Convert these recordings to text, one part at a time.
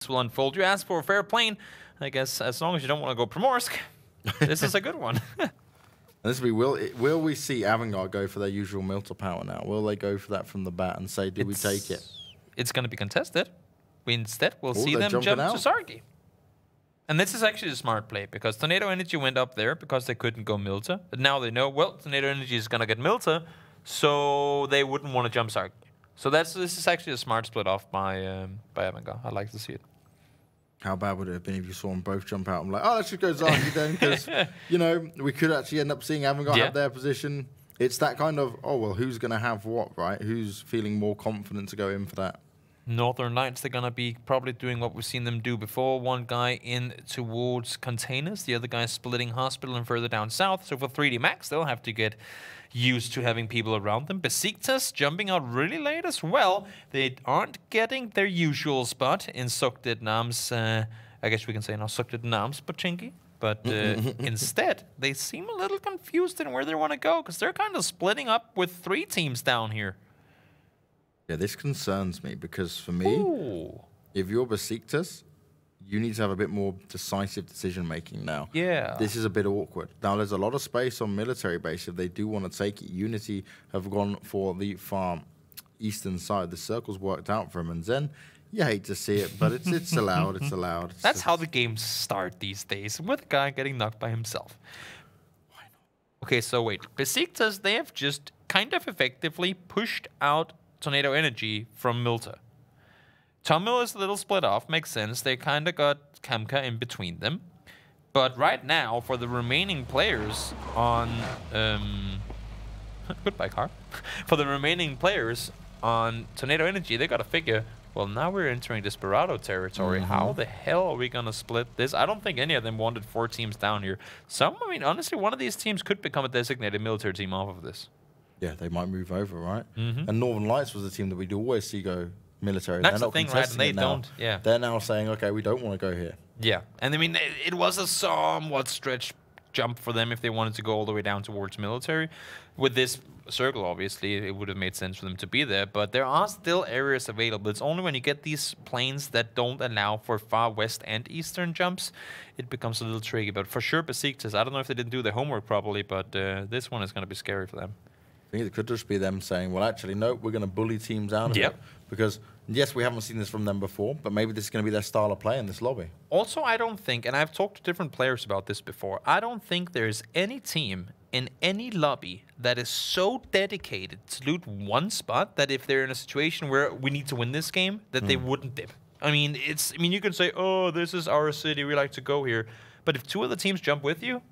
will unfold. You asked for a fair plane. I guess as long as you don't want to go Primorsk, this is a good one. This will we see Erangel go for their usual Milter power now? Will they go for that from the bat and say, do we take it? It's going to be contested. Instead, we'll see them jump to Sargi. And this is actually a smart play, because Tornado Energy went up there because they couldn't go Milter. But now they know, well, Tornado Energy is going to get Milter, so they wouldn't want to jump Sargi. So this is actually a smart split off by Erangel. I'd like to see it. How bad would it have been if you saw them both jump out? I'm like, oh, let's just go Zargi then, because, you know, we could actually end up seeing Erangel have their position. It's that kind of, oh, well, who's going to have what, right? Who's feeling more confident to go in for that? Northern Lights, they're going to be probably doing what we've seen them do before. One guy in towards containers, the other guy splitting hospital and further down south. So for 3D Max, they'll have to get used to having people around them. Besiktas jumping out really late as well. They aren't getting their usual spot in Sukted Nams. I guess we can say now Sukted Nams, Pachinki. But instead, they seem a little confused in where they want to go, because they're kind of splitting up with 3 teams down here. Yeah, this concerns me, because for me, if you're Besiktas, you need to have a bit more decisive decision-making now. Yeah. This is a bit awkward. Now, there's a lot of space on military base if they do want to take it. Unity have gone for the far eastern side. The circle's worked out for them, and Zen, you hate to see it, but it's allowed. It's allowed. That's how the games start these days, with a guy getting knocked by himself. Why not? Okay, so wait. Besiktas, they have just kind of effectively pushed out Tornado Energy from Milter. Tomil is a little split off, makes sense. They kind of got Kamka in between them. But right now, for the remaining players on... goodbye, car. For the remaining players on Tornado Energy, they got to figure, well, now we're entering Desperado territory. How the hell are we going to split this? I don't think any of them wanted 4 teams down here. I mean, honestly, one of these teams could become a designated military team off of this. Yeah, they might move over, right? And Northern Lights was the team that we'd always see go military. That's the thing, right? And they don't. Yeah. They're now saying, okay, we don't want to go here. Yeah. And I mean, it was a somewhat stretched jump for them if they wanted to go all the way down towards military. With this circle, obviously, it would have made sense for them to be there. But there are still areas available. It's only when you get these planes that don't allow for far west and eastern jumps, it becomes a little tricky. But for sure, Besiktas, I don't know if they didn't do their homework properly, but this one is going to be scary for them. I think it could just be them saying, well, actually, no, we're going to bully teams out of it. Because, yes, we haven't seen this from them before, but maybe this is going to be their style of play in this lobby. Also, I don't think, and I've talked to different players about this before, I don't think there's any team in any lobby that is so dedicated to loot one spot that if they're in a situation where we need to win this game, that they wouldn't dip. I mean, you can say, oh, this is our city, we like to go here. But if 2 other teams jump with you,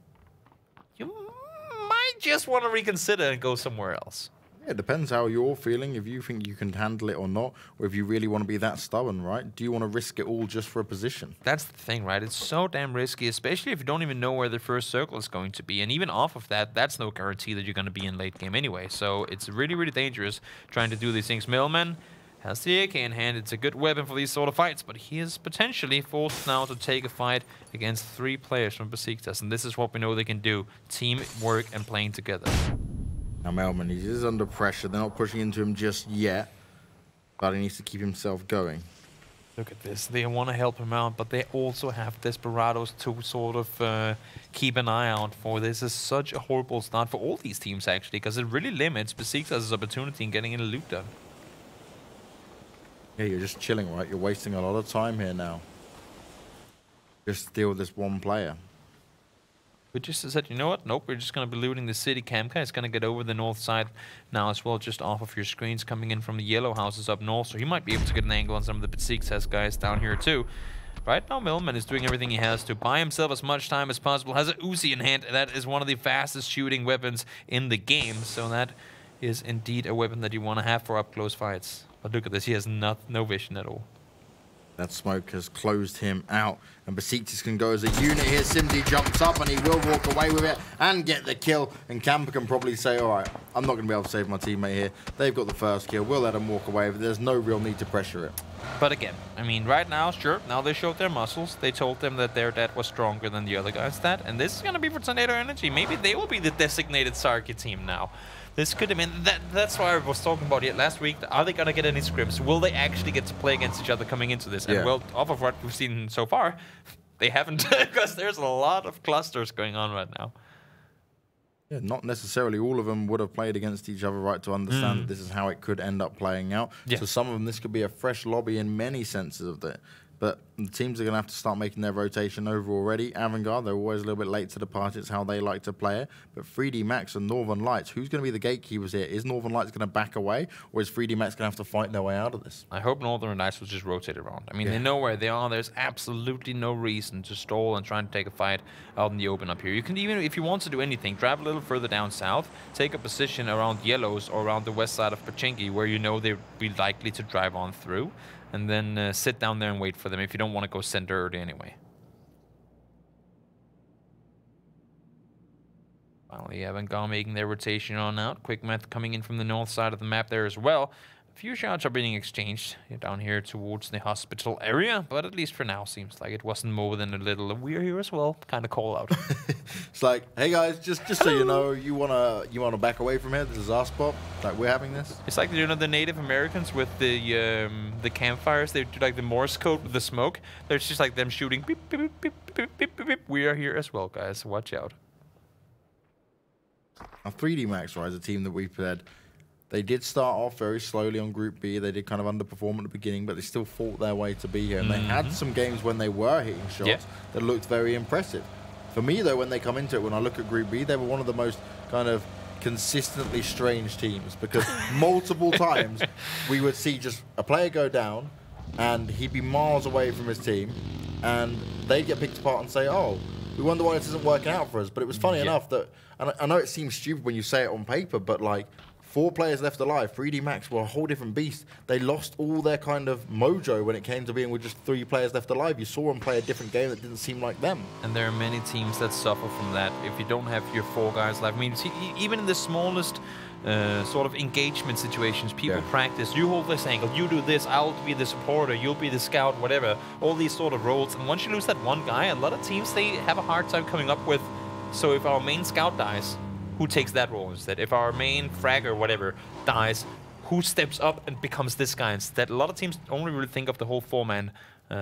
you might just want to reconsider and go somewhere else. Yeah, it depends how you're feeling, if you think you can handle it or not, or if you really want to be that stubborn, right? Do you want to risk it all just for a position? That's the thing, right? It's so damn risky, especially if you don't even know where the first circle is going to be. And even off of that, that's no guarantee that you're going to be in late game anyway. So it's really, really dangerous trying to do these things. Millman has the AK in hand. It's a good weapon for these sort of fights, but he is potentially forced now to take a fight against 3 players from Besiktas. And this is what we know they can do. Teamwork and playing together. Now, Melman, he is under pressure. They're not pushing into him just yet, but he needs to keep himself going. Look at this. They want to help him out, but they also have Desperados to sort of keep an eye out for. This is such a horrible start for all these teams, actually, because it really limits Besiktas' opportunity in getting in a loot done. Yeah, you're just chilling, right? You're wasting a lot of time here now. Just deal with this one player. We just said, you know what? Nope, we're just going to be looting the city. Kamka is going to get over the north side now as well, just off of your screens, coming in from the yellow houses up north. So he might be able to get an angle on some of the Besiktas guys down here too. Right now, Millman is doing everything he has to buy himself as much time as possible. Has a Uzi in hand. That is one of the fastest shooting weapons in the game. So that is indeed a weapon that you want to have for up-close fights. But look at this. He has no vision at all. That smoke has closed him out, and Besiktas can go as a unit here. Simzi jumps up, and he will walk away with it and get the kill. And Kampa can probably say, all right, I'm not going to be able to save my teammate here. They've got the first kill. We'll let them walk away, but there's no real need to pressure it. But again, I mean, right now, sure, now they showed their muscles. They told them that their dad was stronger than the other guy's dad, and this is going to be for Tornado Energy. Maybe they will be the designated Sarki team now. This could have been that's why I was talking about it last week. Are they gonna get any scrims? Will they actually get to play against each other coming into this? And well, off of what we've seen so far, they haven't, because there's a lot of clusters going on right now. Yeah, not necessarily all of them would have played against each other, right, to understand that this is how it could end up playing out. Yeah. So some of them, this could be a fresh lobby in many senses of it. But the teams are going to have to start making their rotation over already. Avangard, they're always a little bit late to the party. It's how they like to play it. But 3D Max and Northern Lights, who's going to be the gatekeepers here? Is Northern Lights going to back away, or is 3D Max going to have to fight their way out of this? I hope Northern Lights will just rotate around. I mean, they know where they are. There's absolutely no reason to stall and try and take a fight out in the open up here. You can even, if you want to do anything, drive a little further down south, take a position around Yellows or around the west side of Pachinki, where you know they'll be likely to drive on through. And then sit down there and wait for them if you don't want to go center early anyway. Finally, Avangard making their rotation on out. Quick Math coming in from the north side of the map there as well. A few shots are being exchanged down here towards the hospital area, but at least for now, seems like it wasn't more than a little "we're here as well" kind of call out. It's like, hey guys, just so you know, you wanna back away from here. This is our spot. Like, we're having this. It's like, you know, the Native Americans with the campfires. They do like the Morse code with the smoke. There's just like them shooting. Beep, beep, beep, beep, beep, beep, beep, beep. We are here as well, guys. Watch out. Now, 3D Max, right, is a team that we played. They did start off very slowly on Group B. They did kind of underperform at the beginning, but they still fought their way to be here. And they had some games when they were hitting shots that looked very impressive. For me, though, when they come into it, when I look at Group B, they were one of the most kind of consistently strange teams, because multiple times we would see just a player go down and he'd be miles away from his team, and they'd get picked apart and say, oh, we wonder why this isn't working out for us. But it was funny enough that, and I know it seems stupid when you say it on paper, but like, 4 players left alive. 3D Max were a whole different beast. They lost all their kind of mojo when it came to being with just 3 players left alive. You saw them play a different game that didn't seem like them. And there are many teams that suffer from that. If you don't have your 4 guys left, I mean, see, even in the smallest sort of engagement situations, people practice. You hold this angle, you do this, I'll be the supporter, you'll be the scout, whatever. All these sort of roles. And once you lose that one guy, a lot of teams, they have a hard time coming up with, so if our main scout dies, who takes that role instead? If our main fragger, whatever, dies, who steps up and becomes this guy instead? A lot of teams only really think of the whole 4-man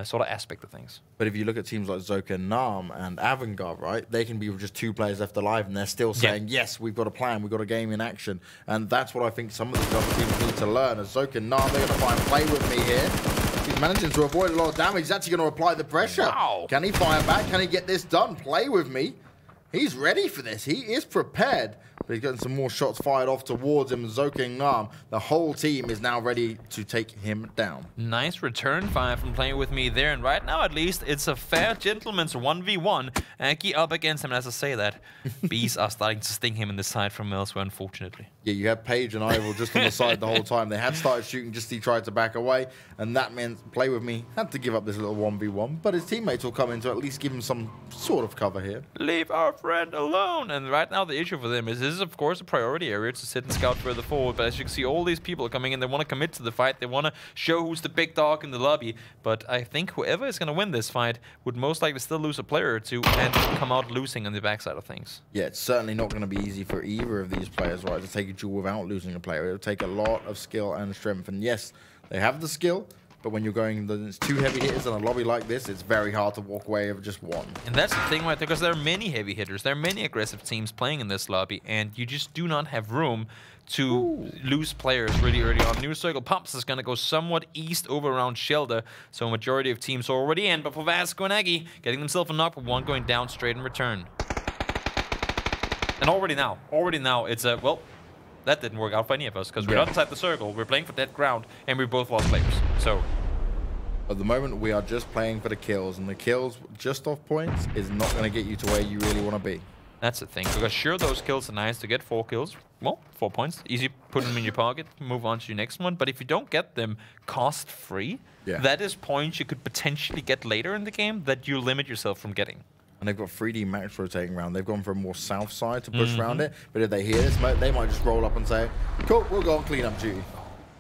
sort of aspect of things. But if you look at teams like Zoka Nam and Avangard, right, they can be with just 2 players left alive, and they're still saying, yes, we've got a plan, we've got a game in action. And that's what I think some of these other teams need to learn. As Zoka Nam, they're going to try and play with me here. He's managing to avoid a lot of damage. He's actually going to apply the pressure. Wow. Can he fire back? Can he get this done? Play with me. He's ready for this. He is prepared. But he's getting some more shots fired off towards him. Zoking Nam, the whole team is now ready to take him down. Nice return fire from playing with me there. And right now, at least, it's a fair gentleman's 1v1. Aki up against him. And as I say that, bees are starting to sting him in the side from elsewhere, unfortunately. Yeah, you had Paige and Ivor just on the side the whole time. They had started shooting just as he tried to back away. And that meant Play With Me had to give up this little 1v1. But his teammates will come in to at least give him some sort of cover here. Leave our friend alone. And right now, the issue for them is this is, of course, a priority area to sit and scout further forward. But as you can see, all these people are coming in. They want to commit to the fight. They want to show who's the big dog in the lobby. But I think whoever is going to win this fight would most likely still lose a player or two and come out losing on the backside of things. Yeah, it's certainly not going to be easy for either of these players, right, to take a duel without losing a player. It'll take a lot of skill and strength. And yes, they have the skill, but when you're going against 2 heavy hitters in a lobby like this, it's very hard to walk away with just 1. And that's the thing, right? Because there are many heavy hitters. There are many aggressive teams playing in this lobby, and you just do not have room to lose players really early on. New Circle Pops is going to go somewhat east over around Shelter, so a majority of teams are already in. But for Vasco and Aggie, getting themselves a knock, with 1 going down straight in return. And already now, it's a, well, that didn't work out for any of us, because we're not inside the circle, we're playing for dead ground, and we both lost players. So at the moment, we are just playing for the kills, and the kills just off points is not going to get you to where you really want to be. That's the thing, because sure, those kills are nice to get 4 kills. Well, 4 points, easy, put them in your pocket, move on to your next one. But if you don't get them cost-free, that is points you could potentially get later in the game that you limit yourself from getting. And they've got 3D Max rotating around. They've gone for a more south side to push around it. But if they hear this, they might just roll up and say, cool, we'll go on clean-up duty.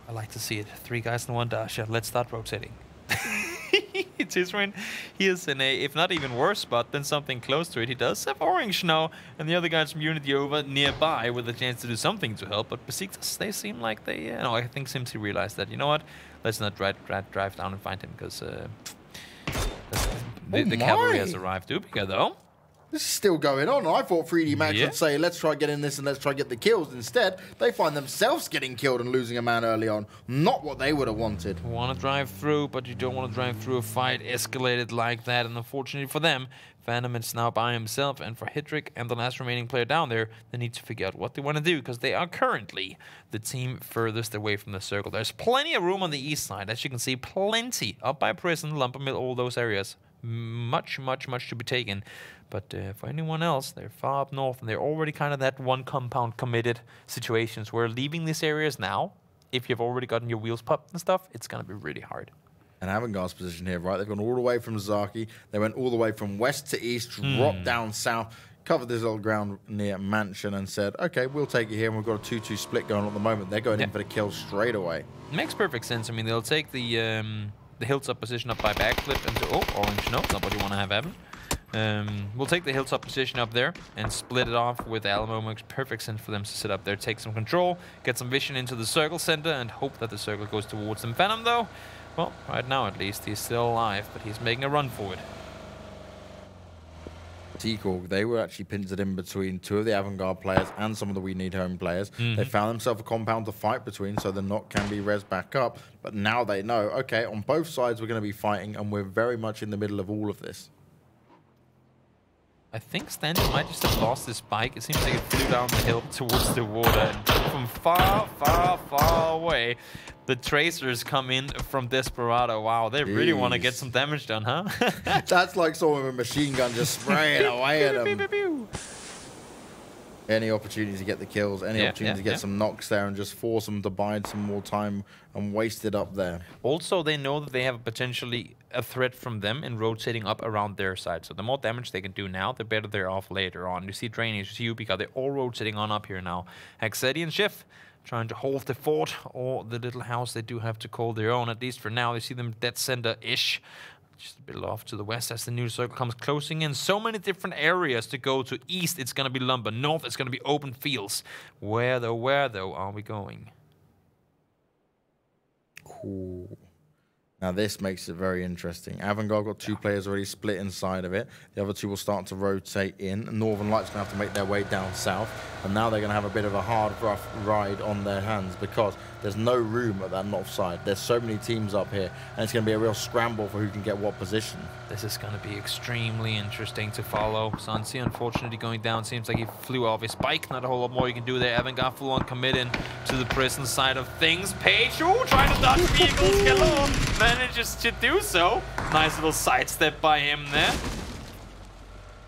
I like to see it. 3 guys in 1 dash. Let's start rotating. Tisrain, he is in a, if not even worse spot, than something close to it. He does have Orange now, and the other guys from Unity over nearby with a chance to do something to help. But Besiktas, they seem like they, no, I think Simsi realized that, you know what, let's not drive down and find him, because the cavalry has arrived. Ubica, though. This is still going on. I thought 3D Max would say, let's try getting this and let's try get the kills. Instead, they find themselves getting killed and losing a man early on. Not what they would have wanted. Want to drive through, but you don't want to drive through a fight escalated like that. And unfortunately for them, Phantom is now by himself. And for Hidrick and the last remaining player down there, they need to figure out what they want to do, because they are currently the team furthest away from the circle. There's plenty of room on the east side. As you can see, plenty up by Prison, Lumber Mill, all those areas. Much to be taken. But for anyone else, they're far up north, and they're already kind of that one compound committed situations where leaving these areas now, if you've already gotten your wheels popped and stuff, it's going to be really hard. And Avangard's position here, right? They've gone all the way from Zaki. They went all the way from west to east, dropped down south, covered this little ground near Mansion and said, okay, we'll take it here. And we've got a 2-2 split going on at the moment. They're going in for the kill straight away. Makes perfect sense. I mean, they'll take the hilltop position up by backflip and oh, Orange, no, it's not what you want to have happen. We'll take the hilltop position up there and split it off with Alamo. Makes perfect sense for them to sit up there, take some control, get some vision into the circle center, and hope that the circle goes towards them. Phantom, though, well, right now at least, he's still alive, but he's making a run for it. Seacorp, they were actually pincered in between two of the Avangard players and some of the We Need Home players. They found themselves a compound to fight between, so the knock can be res back up. But now they know, okay, on both sides we're going to be fighting, and we're very much in the middle of all of this. I think Standard might just have lost his bike. It seems like it flew down the hill towards the water, and from far away, the tracers come in from Desperado. Wow, they really want to get some damage done, huh? That's like someone with a machine gun just spraying away at them. Any opportunity to get the kills, any opportunity to get some knocks there and just force them to bide some more time and waste it up there. Also, they know that they have potentially a threat from them in rotating up around their side. So the more damage they can do now, the better they're off later on. You see Drainage, you see Ubica, they're all rotating on up here now. Hexedi and Schiff trying to hold the fort or the little house they do have to call their own, at least for now. You see them dead center-ish. Just a bit off to the west as the new circle comes closing in. So many different areas to go to. East, it's going to be lumber. North, it's going to be open fields. Where though are we going? Cool. Now this makes it very interesting. Avangard got two players already split inside of it. The other two will start to rotate in. Northern Light's going to have to make their way down south. And now they're going to have a bit of a hard, rough ride on their hands because there's no room at that north side. There's so many teams up here, and it's going to be a real scramble for who can get what position. This is going to be extremely interesting to follow. Sansi, unfortunately, going down. Seems like he flew off his bike. Not a whole lot more you can do there. Avangard full on committing to the prison side of things. Page, trying to dodge vehicles. Hello, manages to do so. Nice little sidestep by him there.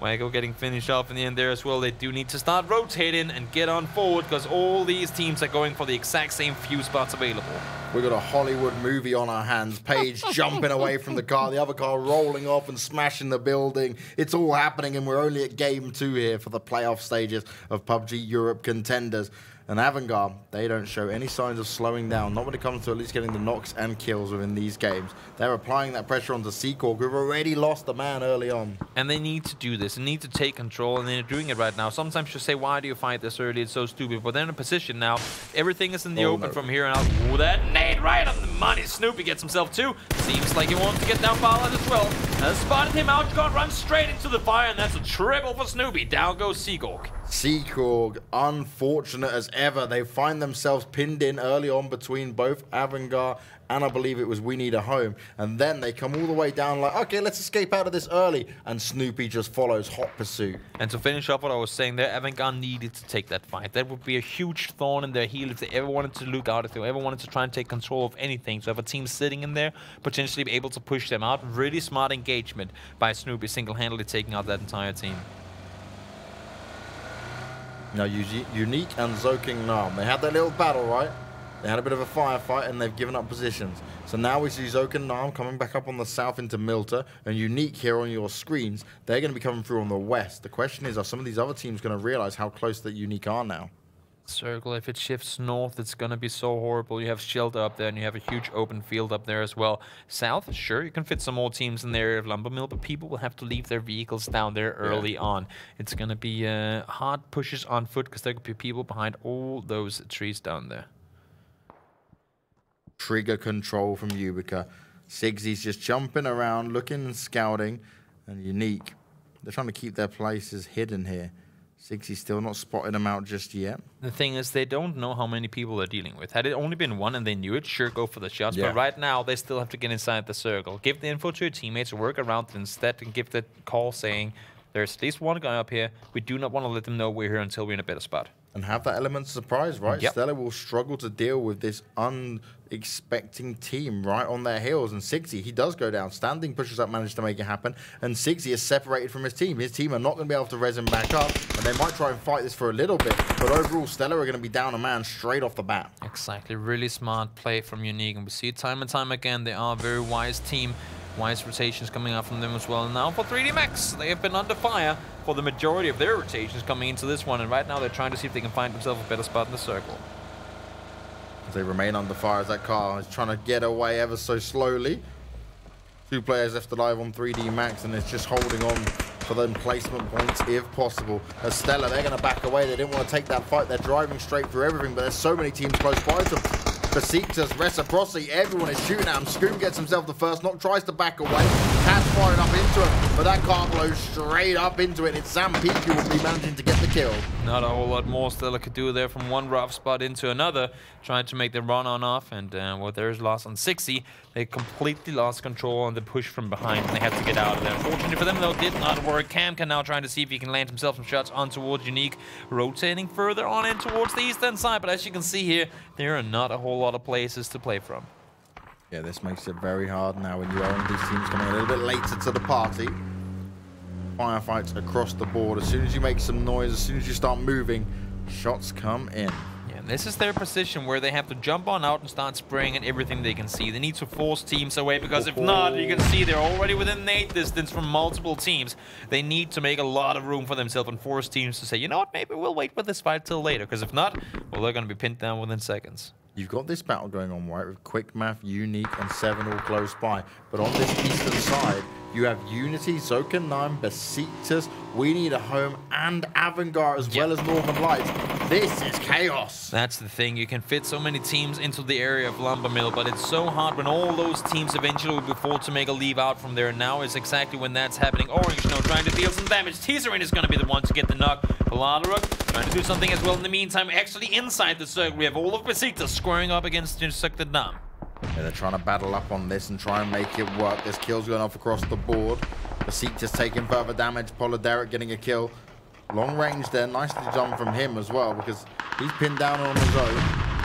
Wago getting finished off in the end there as well. They do need to start rotating and get on forward because all these teams are going for the exact same few spots available. We've got a Hollywood movie on our hands. Paige jumping away from the car, the other car rolling off and smashing the building. It's all happening, and we're only at game 2 here for the playoff stages of PUBG Europe Contenders. And Avangard, they don't show any signs of slowing down, not when it comes to at least getting the knocks and kills within these games. They're applying that pressure onto Seacorp, who've already lost a man early on. And they need to do this, they need to take control, and they're doing it right now. Sometimes you say, why do you fight this early? It's so stupid. But they're in a position now. Everything is in the open from here on out. Ooh, that nade right on the money. Snoopy gets himself too. Seems like he wants to get down Ballad as well. Has spotted him out, gone run straight into the fire, and that's a triple for Snoopy. Down goes Seacorp. Seacorp, unfortunate as ever. They find themselves pinned in early on between both Avangard and I believe it was We Need a Home. And then they come all the way down like, okay, let's escape out of this early. And Snoopy just follows hot pursuit. And to finish off what I was saying there, Avangard needed to take that fight. That would be a huge thorn in their heel if they ever wanted to look out, if they ever wanted to try and take control of anything. So have a team sitting in there, potentially be able to push them out. Really smart engagement by Snoopy, single-handedly taking out that entire team. Now, Unique and Zoking Nam, they had their little battle, right? They had a bit of a firefight and they've given up positions. So now we see Zoking Nam coming back up on the south into Milta, and Unique here on your screens, they're going to be coming through on the west. The question is, are some of these other teams going to realize how close that Unique are now? Circle, if it shifts north, it's going to be so horrible. You have shelter up there, and you have a huge open field up there as well. South, sure, you can fit some more teams in the area of Lumbermill, but people will have to leave their vehicles down there early on. It's going to be hard pushes on foot because there could be people behind all those trees down there. Trigger control from Ubica. Sigsy's just jumping around, looking and scouting, and Unique. They're trying to keep their places hidden here. Sigsy's still not spotted them out just yet. The thing is, they don't know how many people they're dealing with. Had it only been one and they knew it, sure, go for the shots. But right now, they still have to get inside the circle. Give the info to your teammates, work around it instead, and give the call saying, there's at least one guy up here. We do not want to let them know we're here until we're in a better spot. And have that element of surprise, right? Stella will struggle to deal with this unexpecting team right on their heels. And Sigsy, he does go down. Standing pushes up, managed to make it happen. And Sigsy is separated from his team. His team are not going to be able to res him back up. And they might try and fight this for a little bit. But overall, Stella are going to be down a man straight off the bat. Exactly. Really smart play from Unique. And we see it time and time again. They are a very wise team. Wise rotations coming out from them as well. And now for 3D Max, they have been under fire for the majority of their rotations coming into this one. And right now they're trying to see if they can find themselves a better spot in the circle. As they remain under fire as that car is trying to get away ever so slowly. 2 players left alive on 3D Max, and it's just holding on for them placement points if possible. As Stella, they're going to back away. They didn't want to take that fight. They're driving straight through everything, but there's so many teams close by to them. Besiktas, Reciprocity, everyone is shooting at him. Scoom gets himself the first knock, tries to back away. Cat's firing up into him, but that car blows straight up into it. It's Sam Peak who will be managing to get the kill. Not a whole lot more Stella could do there from one rough spot into another, trying to make the run on off, and well, there's loss on 60. They completely lost control on the push from behind, and they had to get out of there. Fortunately for them, though, did not work. Cam can now trying to see if he can land himself some shots on towards Unique, rotating further on in towards the eastern side, but as you can see here, there are not a whole lot of places to play from. Yeah, this makes it very hard now when you are these teams coming a little bit later to the party. Firefights across the board. As soon as you make some noise, as soon as you start moving, shots come in. Yeah, this is their position where they have to jump on out and start spraying at everything they can see. They need to force teams away, because if not, you can see they're already within nade distance from multiple teams. They need to make a lot of room for themselves and force teams to say, you know what, maybe we'll wait with this fight till later, because if not, well, they're going to be pinned down within seconds. You've got this battle going on, right, with Quick Math, Unique, and 7 all close by. But on this eastern side, you have Unity, Zokan9, Besiktas, We Need a Home, and Avangard, as well as Northern Lights. This is chaos. That's the thing. You can fit so many teams into the area of Lumbermill, but it's so hard when all those teams eventually will be forced to make a leave out from there. Now is exactly when that's happening. Orange now trying to deal some damage. Teaserin is going to be the one to get the knock. Paladruk trying to do something as well in the meantime. Actually inside the circle, we have all of Besiktas squaring up against Suktadam. Yeah, they're trying to battle up on this and try and make it work. There's kills going off across the board. Besiktas taking further damage. Polidaric getting a kill. Long range there. Nicely done from him as well, because he's pinned down on his own.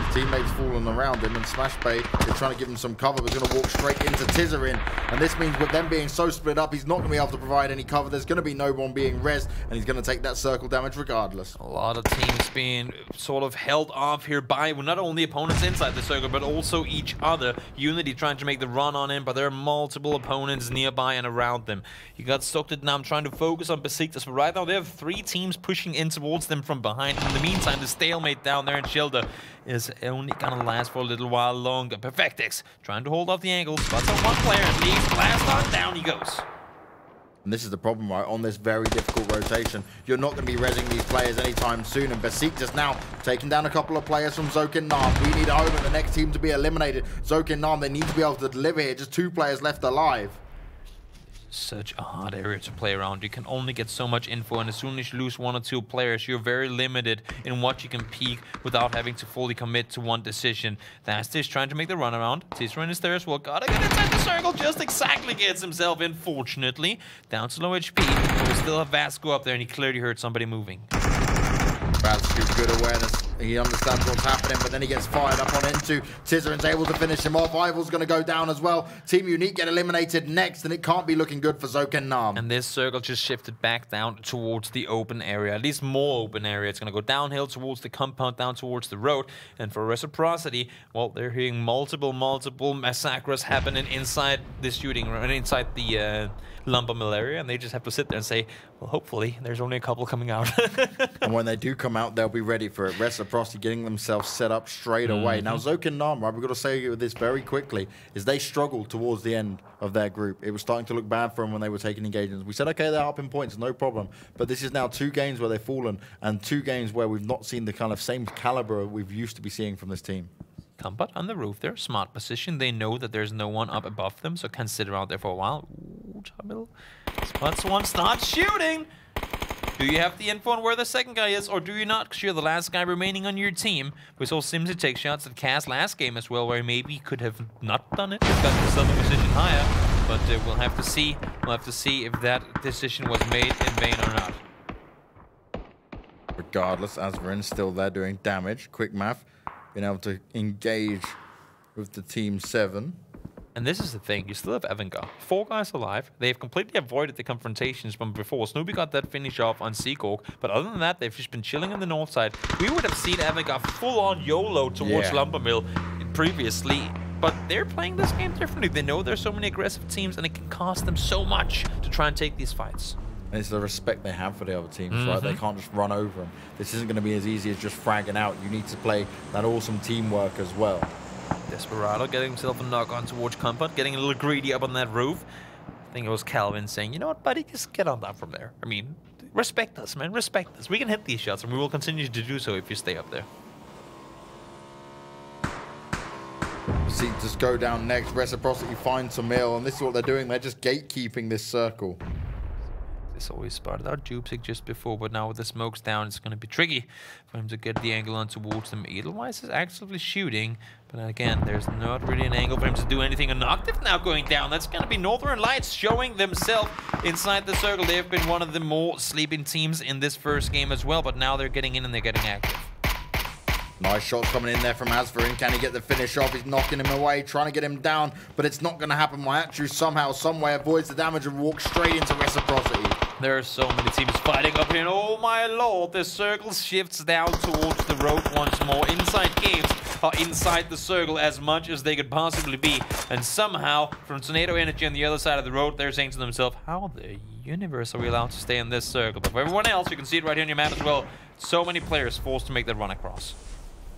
His teammates falling around him, and Smash Bay is trying to give him some cover, but he's going to walk straight into Tizerin. And this means with them being so split up, he's not going to be able to provide any cover. There's going to be no one being rezzed, and he's going to take that circle damage regardless. A lot of teams being sort of held off here by not only opponents inside the circle, but also each other. Unity trying to make the run on him, but there are multiple opponents nearby and around them. You got Suktadam trying to focus on Besiktas, but right now they have 3 teams pushing in towards them from behind. In the meantime, the stalemate down there in Shelter is only gonna last for a little while longer. Perfectix trying to hold off the angle, spots on one player, and leaves blast on, down he goes. And this is the problem, right? On this very difficult rotation, you're not going to be rezzing these players anytime soon. And Besiktas now taking down a couple of players from Zokan Nam. We need a home and the next team to be eliminated. Zokan Nam, they need to be able to deliver here. Just 2 players left alive. Such a hard area to play around. You can only get so much info, and as soon as you lose 1 or 2 players, you're very limited in what you can peek without having to fully commit to one decision. That's trying to make the run around. Tizerin is there as well. Gotta get inside the circle. Just exactly gets himself in, fortunately. Down to low HP, but we still have Vasco up there, and he clearly heard somebody moving. Vasco, good awareness. He understands what's happening, but then he gets fired up on into. Tizerin's able to finish him off. Ival's going to go down as well. Team Unique get eliminated next, and it can't be looking good for Zokan Nam. And this circle just shifted back down towards the open area, at least more open area. It's going to go downhill towards the compound, down towards the road. And for Reciprocity, well, they're hearing multiple massacres happening inside the shooting, inside the Lumbermill area, and they just have to sit there and say, well, hopefully there's only a couple coming out. And when they do come out, they'll be ready for it. Reciprocity Reciprocity getting themselves set up straight away. Now, Zokin Nam, right, we've got to say this very quickly, is they struggled towards the end of their group. It was starting to look bad for them when they were taking engagements. We said, okay, they're up in points, no problem. But this is now 2 games where they've fallen and 2 games where we've not seen the kind of same caliber we've used to be seeing from this team. Combat on the roof there, smart position. They know that there's no one up above them, so can sit around there for a while. Ooh, Jamil. Spots one, start shooting! Do you have the info on where the second guy is, or do you not? Because you're the last guy remaining on your team. We saw Simsy take shots at Cass last game as well, where he maybe could have not done it. He's got himself a position higher, but we'll have to see. We'll have to see if that decision was made in vain or not. Regardless, Azvarin's still there doing damage. Quick math. Being able to engage with the team 7. And this is the thing, you still have Erangel. 4 guys alive. They've completely avoided the confrontations from before. Snoopy got that finish off on Seacork, but other than that, they've just been chilling on the north side. We would have seen Erangel full-on YOLO towards Lumbermill previously, but they're playing this game differently. They know there's so many aggressive teams, and it can cost them so much to try and take these fights. And it's the respect they have for the other teams, right? They can't just run over them. This isn't going to be as easy as just fragging out. You need to play that awesome teamwork as well. Desperado getting himself a knock on towards Combat, getting a little greedy up on that roof. I think it was Calvin saying, you know what, buddy, just get on down from there. I mean, respect us, man, respect us. We can hit these shots, and we will continue to do so if you stay up there. See, just go down next. Reciprocity finds Tamil, and this is what they're doing. They're just gatekeeping this circle. This always spotted out Jupesig just before, but now with the smokes down, it's going to be tricky for him to get the angle on towards them. Edelweiss is actively shooting, but again, there's not really an angle for him to do anything. And Octave now going down. That's going to be Northern Lights showing themselves inside the circle. They've been one of the more sleeping teams in this first game as well, but now they're getting in and they're getting active. Nice shots coming in there from Azvarin. Can he get the finish off? He's knocking him away, trying to get him down, but it's not going to happen. Myatru somehow, someway avoids the damage and walks straight into Reciprocity. There are so many teams fighting up here, and oh my lord, the circle shifts down towards the road once more. Inside games are inside the circle as much as they could possibly be, and somehow, from Tornado Energy on the other side of the road, they're saying to themselves, how the universe are we allowed to stay in this circle? But for everyone else, you can see it right here on your map as well, so many players forced to make that run across.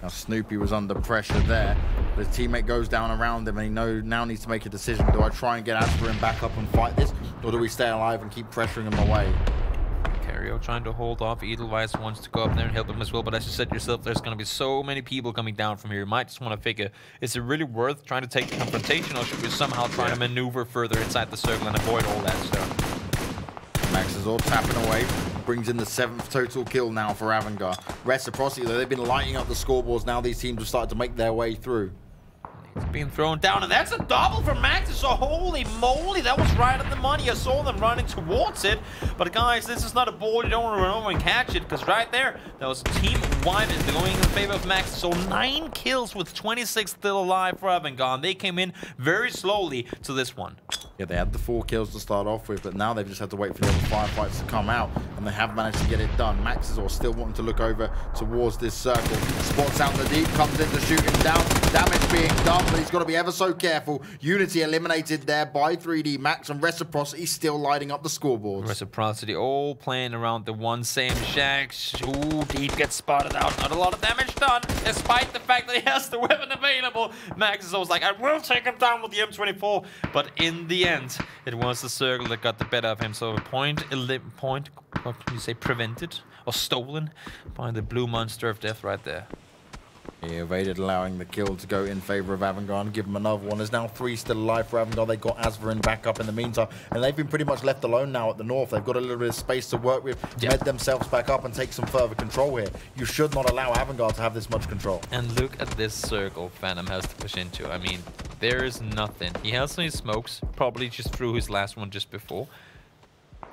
Now Snoopy was under pressure there. His teammate goes down around him, and he now needs to make a decision. Do I try and get Azvarin back up and fight this, or do we stay alive and keep pressuring him away? Cario trying to hold off. Edelweiss wants to go up there and help him as well, but as you said yourself, there's going to be so many people coming down from here. You might just want to figure, is it really worth trying to take the confrontation, or should we somehow try to maneuver further inside the circle and avoid all that stuff? Max is all tapping away, brings in the 7th total kill now for Erangel. Reciprocity, though, they've been lighting up the scoreboards. Now these teams have started to make their way through. It's being thrown down, and that's a double from Max. So holy moly, that was right on the money. I saw them running towards it. But guys, this is not a ball. You don't want to run over and catch it, because right there, that was team wide going in favor of Max. So 9 kills with 26 still alive for Erangel. They came in very slowly to this one. Yeah, they had the 4 kills to start off with, but now they've just had to wait for the other firefights to come out, and they have managed to get it done. Max is all still wanting to look over towards this circle. Spots out in the deep, comes in to shoot him down. Damage being done, but he's got to be ever so careful. Unity eliminated there by 3D Max, and Reciprocity still lighting up the scoreboards. Reciprocity all playing around the one same shack. Ooh, Deep gets spotted out. Not a lot of damage done, despite the fact that he has the weapon available. Max is always like, I will take him down with the M24, but in the end, it was the circle that got the better of him. So a point, what can you say, prevented or stolen by the blue monster of death right there. He evaded, allowing the kill to go in favor of Erangel and give him another one. There's now 3 still alive for Erangel. They got Azvarin back up in the meantime, and they've been pretty much left alone now at the north. They've got a little bit of space to work with, to med themselves back up and take some further control here. You should not allow Erangel to have this much control. And look at this circle Phantom has to push into. I mean, there is nothing. He has any smokes, probably just threw his last one just before.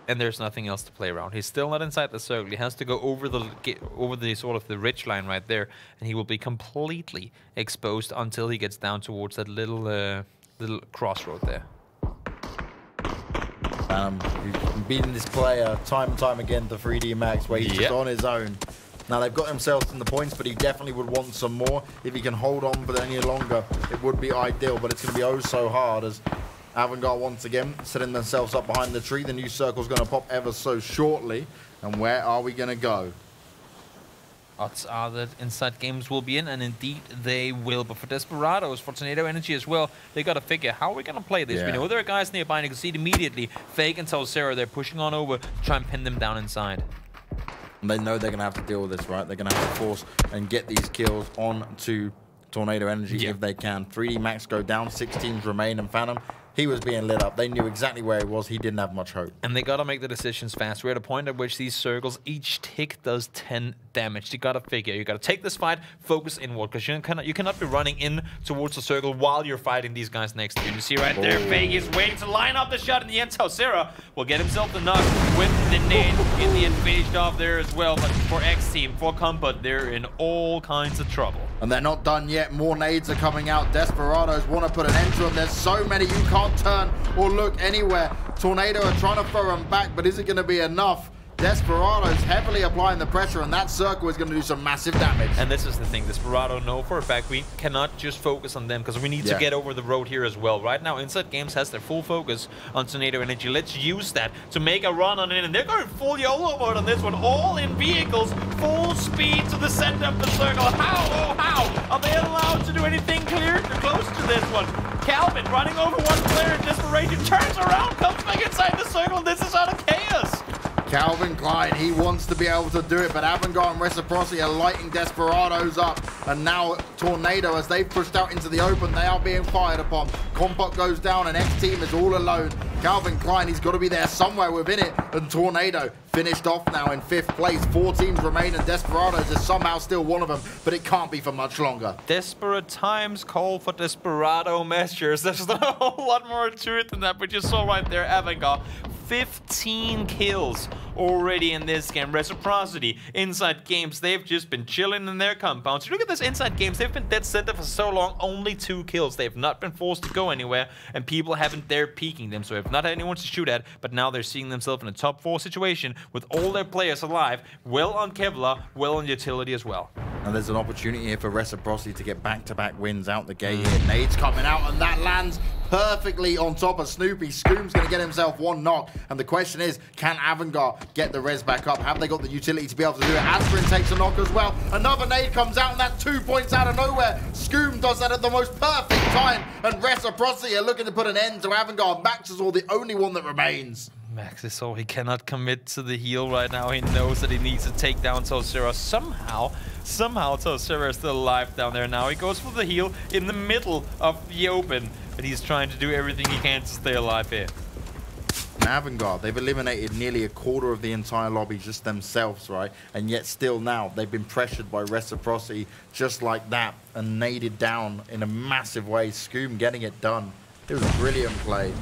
And there's nothing else to play around. He's still not inside the circle. He has to go over the sort of the ridge line right there, and he will be completely exposed until he gets down towards that little little crossroad there. He's been beating this player time and time again, the 3D Max, where he's just on his own. Now they've got themselves in the points, but he definitely would want some more. If he can hold on for any longer, it would be ideal, but it's going to be oh so hard as Erangel once again setting themselves up behind the tree. The new circle's going to pop ever so shortly. And where are we going to go? Odds are that Inside Games will be in, and indeed they will. But for Desperados, for Tornado Energy as well, they got to figure, how are we going to play this? Yeah. We know there are guys nearby, and you can see it immediately. Fake and Sarah, they're pushing on over to try and pin them down inside. And they know they're going to have to deal with this, right? They're going to have to force and get these kills on to Tornado Energy if they can. 3D Max go down, 6 teams remain, and Phantom, he was being lit up. They knew exactly where he was. He didn't have much hope. And they got to make the decisions fast. We're at a point at which these circles, each tick does 10 damage. You got to figure. You got to take this fight, focus inward, because you cannot be running in towards the circle while you're fighting these guys next to you. You see right there, Fake is waiting to line up the shot in the end. Sarah will get himself the knock with the nade. In the end, finished off there as well. But for X Team, for Comfort, they're in all kinds of trouble. And they're not done yet. More nades are coming out. Desperados want to put an end to them. There's so many, you can't turn or look anywhere. Tornado are trying to throw them back, but is it going to be enough? Desperados heavily applying the pressure, and that circle is going to do some massive damage. And this is the thing, Desperado know for a fact we cannot just focus on them, because we need to get over the road here as well. Right now, Inside Games has their full focus on Tornado Energy. Let's use that to make a run on it, and they're going full YOLO mode on this one. All in vehicles, full speed to the center of the circle. How, oh how, are they allowed to do anything clear close to this one? Calvin running over one player in desperation, turns around, comes back inside the circle, and this is out of chaos. Calvin Klein, he wants to be able to do it, but Avangard and Reciprocity are lighting Desperados up. And now Tornado, as they've pushed out into the open, they are being fired upon. Compot goes down and X-Team is all alone. Calvin Klein, he's got to be there somewhere within it. And Tornado finished off now in 5th place. 4 teams remain, and Desperados is somehow still one of them, but it can't be for much longer. Desperate times call for desperado measures. There's not a whole lot more to it than that, but you saw right there, Avangard. 15 kills already in this game. Reciprocity, Inside Games, they've just been chilling in their compounds. Look at this Inside Games, they've been dead center for so long, only 2 kills. They've not been forced to go anywhere, and people haven't dared peeking them, so they've not had anyone to shoot at, but now they're seeing themselves in a top 4 situation with all their players alive, well on Kevlar, well on utility as well. And there's an opportunity here for Reciprocity to get back-to-back wins out the gate here. Nades coming out, and that lands perfectly on top of Snoopy. Scoom's going to get himself 1 knock. And the question is, can Avangard get the res back up? Have they got the utility to be able to do it? Aspirin takes a knock as well. Another nade comes out, and that's 2 points out of nowhere. Scoom does that at the most perfect time. And Reciprocity are looking to put an end to Avangard. Max is all the only one that remains. Max is all, he cannot commit to the heal right now. He knows that he needs to take down Tosera. Somehow Tosera is still alive down there now. He goes for the heal in the middle of the open, but he's trying to do everything he can to stay alive here. Avangard, they've eliminated nearly a quarter of the entire lobby just themselves, right? And yet still now they've been pressured by Reciprocity just like that and naded down in a massive way. Scoom getting it done. It was a brilliant play.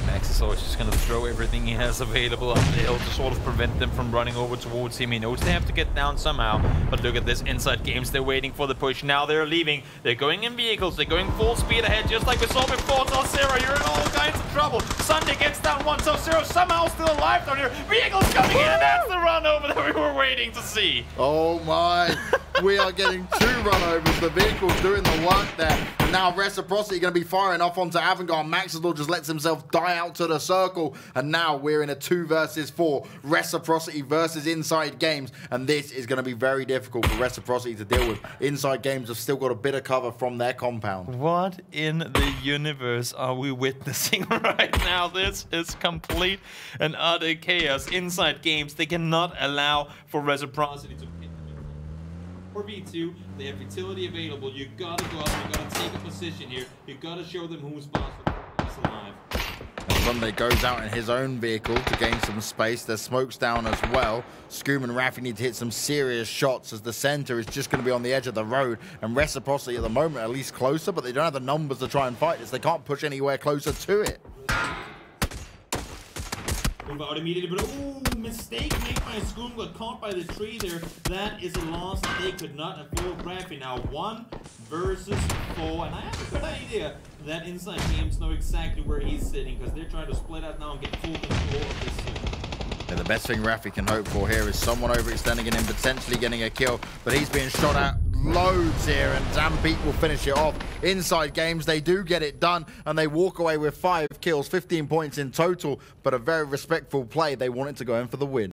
Max is always just going to throw everything he has available up the hill to sort of prevent them from running over towards him. He knows they have to get down somehow, but look at this Inside Games. They're waiting for the push. Now they're leaving. They're going in vehicles. They're going full speed ahead, just like we saw before. Tosera, you're in all kinds of trouble. Sunday gets down 1. Tosera somehow still alive down here. Vehicles coming in, and that's the run over that we were waiting to see. Oh my. We are getting 2 run-overs. The vehicle's doing the work there. And now Reciprocity going to be firing off onto Avangard. Maxidor just lets himself die out to the circle. And now we're in a 2 versus 4. Reciprocity versus Inside Games. And this is going to be very difficult for Reciprocity to deal with. Inside Games have still got a bit of cover from their compound. What in the universe are we witnessing right now? This is complete and utter chaos. Inside Games, they cannot allow for Reciprocity to hit them. For V2, they have utility available. You gotta go up, you gotta take a position here. You gotta show them who's boss, who's alive. And Sunday goes out in his own vehicle to gain some space. There's smokes down as well. Scoom and Raffy need to hit some serious shots as the center is just going to be on the edge of the road. And Reciprocity at the moment at least closer, but they don't have the numbers to try and fight this. They can't push anywhere closer to it. Move out immediately, but ooh, mistake made by Scoom, got caught by the tree there. That is a loss that they could not afford. Raffy now 1 versus 4, and I have a good idea that Inside Games know exactly where he's sitting, because they're trying to split out now and get full control of this soon. Yeah, the best thing Raffy can hope for here is someone overextending and him potentially getting a kill, but he's being shot at loads here, and Zampeak will finish it off. Inside Games, they do get it done, and they walk away with 5 kills, 15 points in total, but a very respectful play. They wanted to go in for the win.